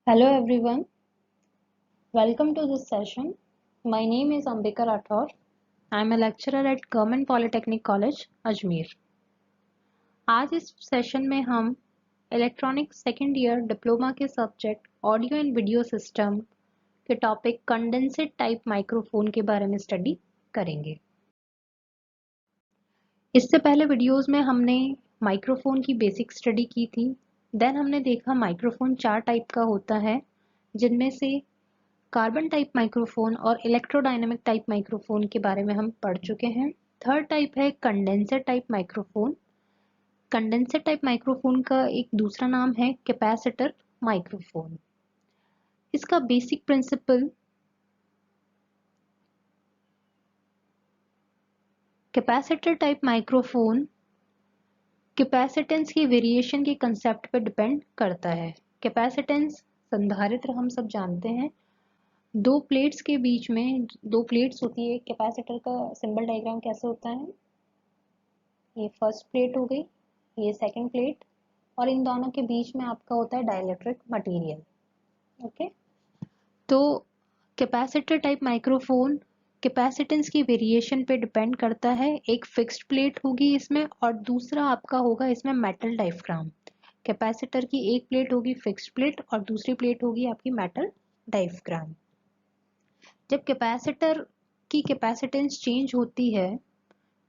Hello everyone, welcome to this session. My name is Ambika Rathore. I am a lecturer at Government Polytechnic College, Ajmer. आज इस session में हम electronic second year diploma के subject audio and video system के topic condensate type microphone के बारे में study करेंगे। इससे पहले वीडियोस में हमने माइक्रोफोन की बेसिक स्टडी की थी। देन हमने देखा माइक्रोफोन 4 टाइप का होता है, जिनमें से कार्बन टाइप माइक्रोफोन और इलेक्ट्रोडायनेमिक टाइप माइक्रोफोन के बारे में हम पढ़ चुके हैं। थर्ड टाइप है condenser type microphone. Condenser type microphone का एक दूसरा नाम है कैपेसिटर माइक्रोफोन। इसका basic principle capacitor type microphone capacitance की वेरिएशन के कंसेप्ट पर डिपेंड करता है। कैपेसिटेंस संधारित्र हम सब जानते हैं। दो प्लेट्स के बीच में दो प्लेट्स होती है। कैपेसिटर का सिंबल डायग्राम कैसे होता है, ये फर्स्ट प्लेट हो गई, ये सेकंड प्लेट, और इन दोनों के बीच में आपका होता है डाइलेक्ट्रिक मटेरियल। ओके, तो कैपेसिटर टाइप माइक्रोफोन कैपेसिटेंस की वेरिएशन पे डिपेंड करता है। एक फिक्स्ड प्लेट होगी इसमें और दूसरा आपका होगा इसमें मेटल डायफ्राम। कैपेसिटर की एक प्लेट होगी फिक्स्ड प्लेट और दूसरी प्लेट होगी आपकी मेटल डायफ्राम। जब कैपेसिटर की कैपेसिटेंस चेंज होती है,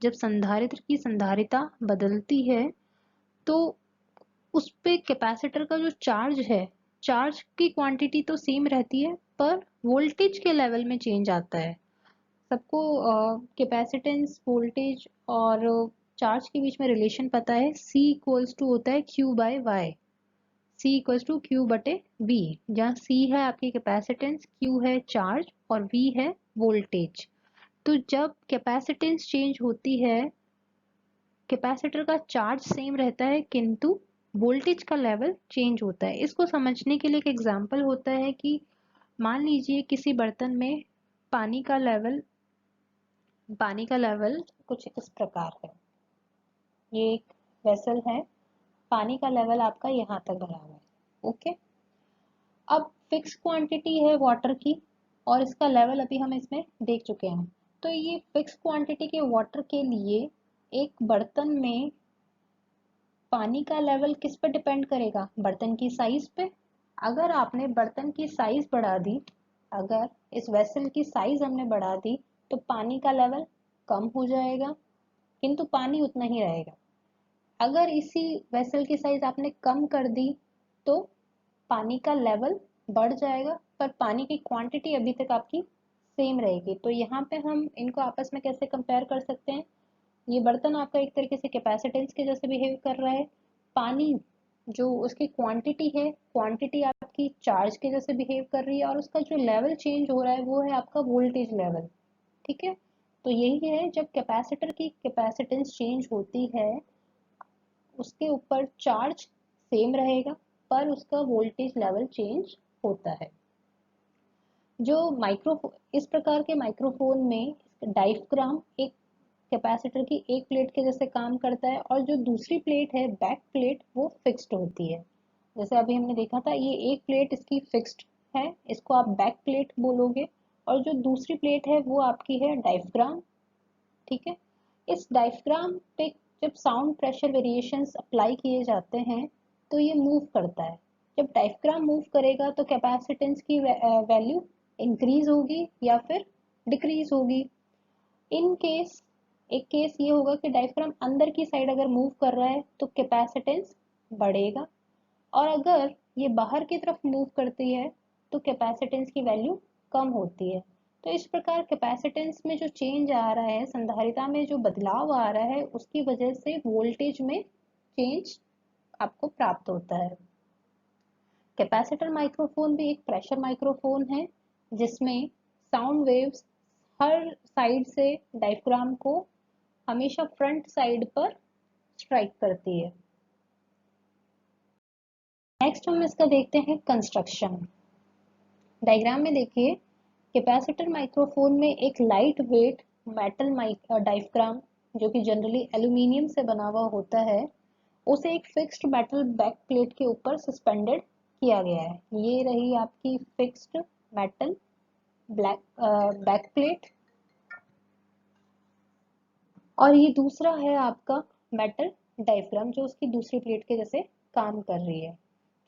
जब संधारित्र की संधारिता बदलती है, तो उस पे कैपेसिटर का जो चार्ज है, चार्ज की क्वांटिटी तो सेम रहती है पर वोल्टेज के लेवल में चेंज आता है। सबको कैपेसिटेंस वोल्टेज और चार्ज के बीच में रिलेशन पता है। C इक्वल्स टू होता है Q by y. C equals to Q बटे V, जहाँ C है आपकी कैपेसिटेंस, Q है चार्ज और V है वोल्टेज। तो जब कैपेसिटेंस चेंज होती है, कैपेसिटर का चार्ज सेम रहता है किंतु वोल्टेज का लेवल चेंज होता है। इसको समझने के लिए एक एग्जांपल होता है कि मान लीजिए किसी बर्तन में पानी का लेवल कुछ इस प्रकार है। ये एक वेसल है, पानी का लेवल आपका यहाँ तक भरा हुआ है। ओके, अब फिक्स क्वांटिटी है वाटर की और इसका लेवल अभी हम इसमें देख चुके हैं। तो ये फिक्स क्वांटिटी के वाटर के लिए एक बर्तन में पानी का लेवल किस पे डिपेंड करेगा? बर्तन की साइज पे। अगर आपने बर्तन की साइज बढ़ा दी, अगर इस वेसल की साइज हमने बढ़ा दी, तो पानी का लेवल कम हो जाएगा किंतु पानी उतना ही रहेगा। अगर इसी वेसल की साइज आपने कम कर दी तो पानी का लेवल बढ़ जाएगा पर पानी की क्वांटिटी अभी तक आपकी सेम रहेगी। तो यहाँ पे हम इनको आपस में कैसे कंपेयर कर सकते हैं? ये बर्तन आपका एक तरीके से कैपेसिटेंस के जैसे बिहेव कर रहा है। पानी जो उसकी क्वांटिटी है, क्वांटिटी आपकी चार्ज के जैसे बिहेव कर रही है और उसका जो लेवल चेंज हो रहा है वो है आपका वोल्टेज लेवल। ठीक है, तो यही है, जब कैपेसिटर की कैपेसिटेंस चेंज होती है उसके ऊपर चार्ज सेम रहेगा पर उसका वोल्टेज लेवल चेंज होता है। जो इस प्रकार के माइक्रोफोन में डायफ्राम एक कैपेसिटर की एक प्लेट के जैसे काम करता है और जो दूसरी प्लेट है बैक प्लेट वो फिक्स्ड होती है। जैसे अभी हमने देखा था, ये एक प्लेट इसकी फिक्स्ड है, इसको आप बैक प्लेट बोलोगे, और जो दूसरी प्लेट है वो आपकी है डायफ्राम। ठीक है, इस डायफ्राम पे जब साउंड प्रेशर वेरिएशंस अप्लाई किए जाते हैं तो ये मूव करता है। जब डायफ्राम मूव करेगा तो कैपेसिटेंस की वैल्यू इंक्रीज होगी या फिर डिक्रीज होगी। इन केस एक केस ये होगा कि डायफ्राम अंदर की साइड अगर मूव कर रहा है तो कैपेसिटेंस बढ़ेगा, और अगर ये बाहर की तरफ मूव करती है तो कैपेसिटेंस की वैल्यू कम होती है। तो इस प्रकार कैपेसिटेंस में जो चेंज आ रहा है, संधारिता में जो बदलाव आ रहा है, उसकी वजह से वोल्टेज में चेंज आपको प्राप्त होता है। कैपेसिटर माइक्रोफोन भी एक प्रेशर माइक्रोफोन है जिसमें साउंड वेव्स हर साइड से डायफ्राम को हमेशा फ्रंट साइड पर स्ट्राइक करती है। नेक्स्ट हम इसका देखते हैं कंस्ट्रक्शन। डायग्राम में देखिए, कैपेसिटर माइक्रोफोन में एक लाइट वेट मेटल डायफ्राम जो कि जनरली एल्यूमिनियम से बना हुआ होता है, उसे एक फिक्स्ड मेटल बैक प्लेट के ऊपर सस्पेंडेड किया गया है। ये रही आपकी fixed metal black back plate, और ये दूसरा है आपका मेटल डायफ्राम जो उसकी दूसरी प्लेट के जैसे काम कर रही है।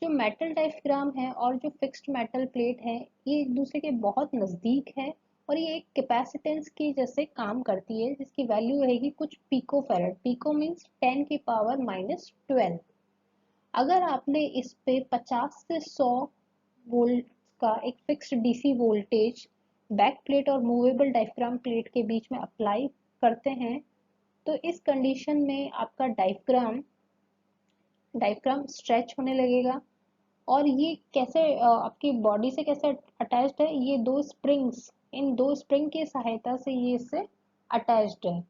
जो मेटल डायफ्राम है और जो फिक्स्ड मेटल प्लेट है ये एक दूसरे के बहुत नज़दीक है, और ये एक कैपेसिटेंस की जैसे काम करती है जिसकी वैल्यू रहेगी कुछ पिको फैरेड। Pico means 10⁻⁻12। अगर आपने इस पे 50 से 100 वोल्ट का एक fixed DC voltage back plate और मूवेबल डायफ्राम प्लेट के बीच में अप्लाई करते हैं तो इस कंडीशन में आपका डायफ्राम स्ट्रेच होने लगेगा। और ये कैसे आपकी बॉडी से कैसे अटैच्ड है, ये दो स्प्रिंग्स, इन दो स्प्रिंग की सहायता से ये इससे अटैच्ड है।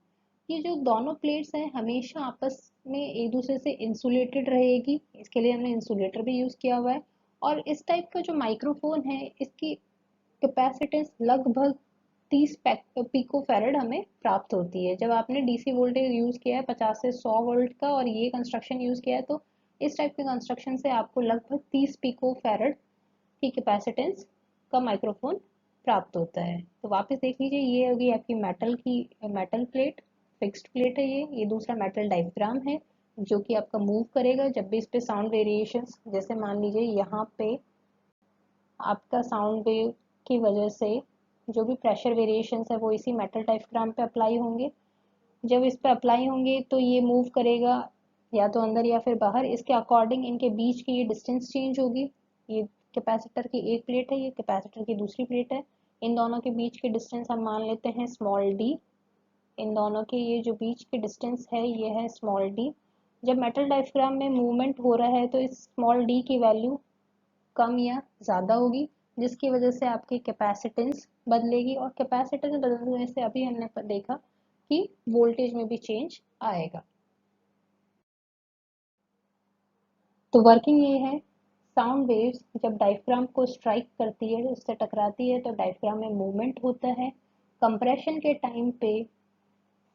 ये जो दोनों प्लेट्स हैं हमेशा आपस में एक दूसरे से इंसुलेटेड रहेगी, इसके लिए हमने इंसुलेटर भी यूज किया हुआ है। और इस टाइप का जो माइक्रोफोन है इसकी कैपेसिटेंस लगभग 30 पिको फैरेड हमें प्राप्त होती है। जब आपने डीसी वोल्टेज यूज किया है 50 से 100 वोल्ट का और ये कंस्ट्रक्शन यूज किया है तो इस टाइप के कंस्ट्रक्शन से आपको लगभग 30 पिको फैरेड की कैपेसिटेंस का माइक्रोफोन प्राप्त होता है। तो वापस देख लीजिए, ये होगी आपकी मेटल प्लेट, फिक्स्ड प्लेट है ये दूसरा मेटल डायफ्राम है जो कि आपका मूव करेगा जब भी इस पे साउंड वेरिएशंस, जैसे मान लीजिए यहाँ पे आपका साउंड वेव की वजह से जो भी प्रेशर वेरिएशंस है वो इसी मेटल डायफ्राम पे अप्लाई होंगे। जब इस पे अप्लाई होंगे तो ये मूव करेगा या तो अंदर या फिर बाहर, इसके अकॉर्डिंग इनके बीच की ये डिस्टेंस चेंज होगी। ये कैपेसिटर की एक प्लेट है, ये कैपेसिटर की दूसरी प्लेट है, इन दोनों के बीच की डिस्टेंस हम मान लेते हैं स्मॉल डी। इन दोनों के ये जो बीच की डिस्टेंस है ये है स्मॉल डी। जब मेटल डायफ्राम में मूवमेंट हो रहा है तो इस स्मॉल डी की वैल्यू कम या ज़्यादा होगी जिसकी वजह से आपकी कैपेसिटेंस बदलेगी, और कैपेसिटेंस बदलने से अभी हमने देखा कि वोल्टेज में भी चेंज आएगा। तो वर्किंग ये है, साउंड वेव्स जब डायफ्राम को स्ट्राइक करती है, उससे टकराती है तो डायफ्राम में मूवमेंट होता है। कंप्रेशन के टाइम पे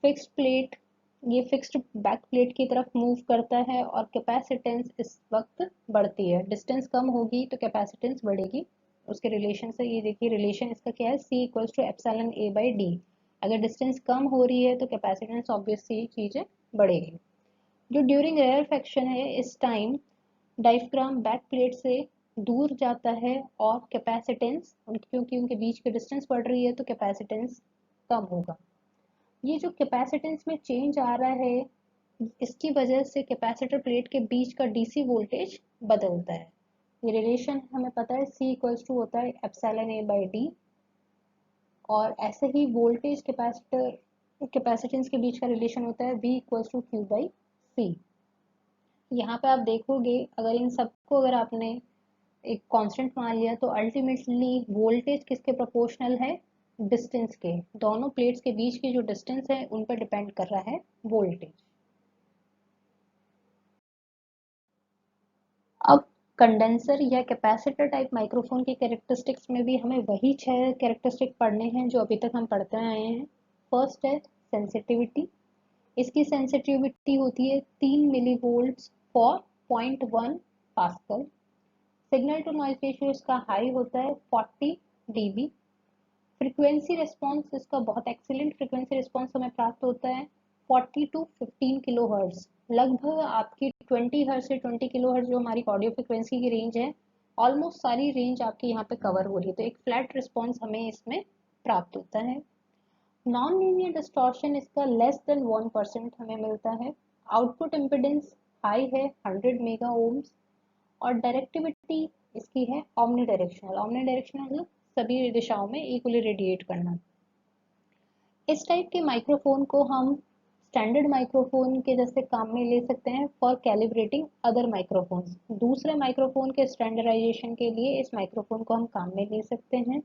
फिक्स्ड प्लेट ये फिक्स्ड बैक प्लेट की तरफ मूव करता है और कैपेसिटेंस इस वक्त बढ़ती है। डिस्टेंस कम होगी तो कैपेसिटेंस बढ़ेगी। उसके रिलेशन से ये देखिए, रिलेशन इसका क्या है, C equals to epsilon A by d. अगर डिस्टेंस कम हो रही है तो कैपेसिटेंस ऑब्वियस सी चीज़ें बढ़ेगी। जो ड्यूरिंग रेयरफेक्शन है इस टाइम डायफ्राम बैक प्लेट से दूर जाता है और कैपेसिटेंस, क्योंकि उनके बीच की डिस्टेंस बढ़ रही है तो कैपेसिटेंस कम होगा। ये जो कैपेसिटेंस में चेंज आ रहा है इसकी वजह से कैपेसिटर प्लेट के बीच का डीसी वोल्टेज बदलता है। ये रिलेशन हमें पता है, C इक्वल्स टू होता है एप्सिलॉन A बाई डी, और ऐसे ही वोल्टेज कैपेसिटर कैपेसिटेंस के बीच का रिलेशन होता है V equals to Q by C. यहाँ पे आप देखोगे अगर इन सबको अगर आपने एक कांस्टेंट मान लिया तो अल्टीमेटली वोल्टेज किसके प्रोपोर्शनल है, डिस्टेंस के। दोनों प्लेट्स के बीच की जो डिस्टेंस है उन पर डिपेंड कर रहा है वोल्टेज। अब कंडेंसर या कैपेसिटर टाइप माइक्रोफोन की कैरेक्टरिस्टिक्स में भी हमें वही 6 कैरेक्टरिस्टिक पढ़ने हैं जो अभी तक हम पढ़ते आए हैं। फर्स्ट है सेंसिटिविटी। इसकी सेंसिटिविटी होती है 3 milli volt for 0.1 pascal. Signal to noise ratio इसका हाई होता है 40 dB। फ्रीक्वेंसी रिस्पॉन्स इसका बहुत एक्सीलेंट फ्रीक्वेंसी रिस्पॉन्स हमें प्राप्त होता है 40 टू 15 किलो हर्ट्ज। लगभग आपकी 20 हर्ट्ज से 20 किलो हर्ट्ज जो हमारी ऑडियो फ्रीक्वेंसी की रेंज है, ऑलमोस्ट सारी रेंज आपकी यहाँ पे कवर हो रही है, तो एक फ्लैट रिस्पॉन्स हमें इसमें प्राप्त होता है। नॉन लीनियर डिस्टॉर्शन इसका लेस देन 1% हमें मिलता है। आउटपुट इम्पिडेंस हाई है 100 मेगा ओम्स, और डायरेक्टिविटी इसकी है ऑमनी डायरेक्शनल। ऑमनी डायरेक्शनल मतलब सभी दिशाओं में इक्वली रेडिएट करना। इस टाइप के माइक्रोफोन को हम स्टैंडर्ड माइक्रोफोन के जैसे काम में ले सकते हैं फॉर कैलिब्रेटिंग अदर माइक्रोफोन्स। दूसरे माइक्रोफोन के स्टैंडर्डाइजेशन के लिए इस माइक्रोफोन को हम काम में ले सकते हैं।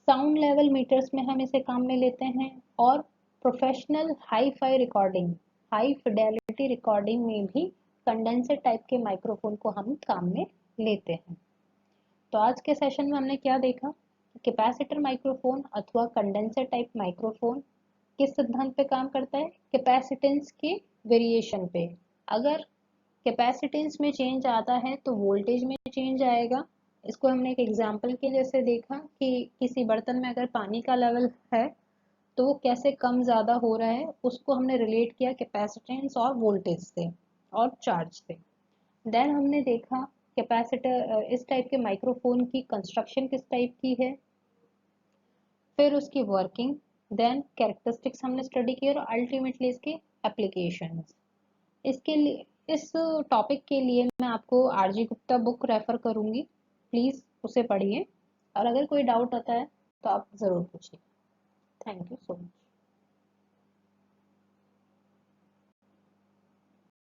साउंड लेवल मीटर्स में हम इसे काम में लेते हैं, और professional hi fi recording, high Fidelity recording में भी कंडेंसर टाइप के माइक्रोफोन को हम काम में लेते हैं। तो आज के सेशन में हमने क्या देखा, कैपेसिटर माइक्रोफोन अथवा कंडेंसर टाइप माइक्रोफोन किस सिद्धांत पे काम करता है, कैपेसिटेंस के वेरिएशन पे। अगर कैपेसिटेंस में चेंज आता है तो वोल्टेज में चेंज आएगा। इसको हमने एक एग्जांपल के जैसे देखा कि किसी बर्तन में अगर पानी का लेवल है तो वो कैसे कम ज़्यादा हो रहा है, उसको हमने रिलेट किया कैपेसिटेंस और वोल्टेज से और चार्ज से। देन हमने देखा कैपेसिटर इस टाइप के माइक्रोफोन की कंस्ट्रक्शन किस टाइप की है, फिर उसकी वर्किंग, देन कैरेक्टरिस्टिक्स हमने स्टडी की और अल्टीमेटली इसके एप्लीकेशंस। इसके लिए इस टॉपिक के लिए मैं आपको आरजी गुप्ता बुक रेफर करूंगी, प्लीज़ उसे पढ़िए और अगर कोई डाउट आता है तो आप ज़रूर पूछिए। Thank you so much.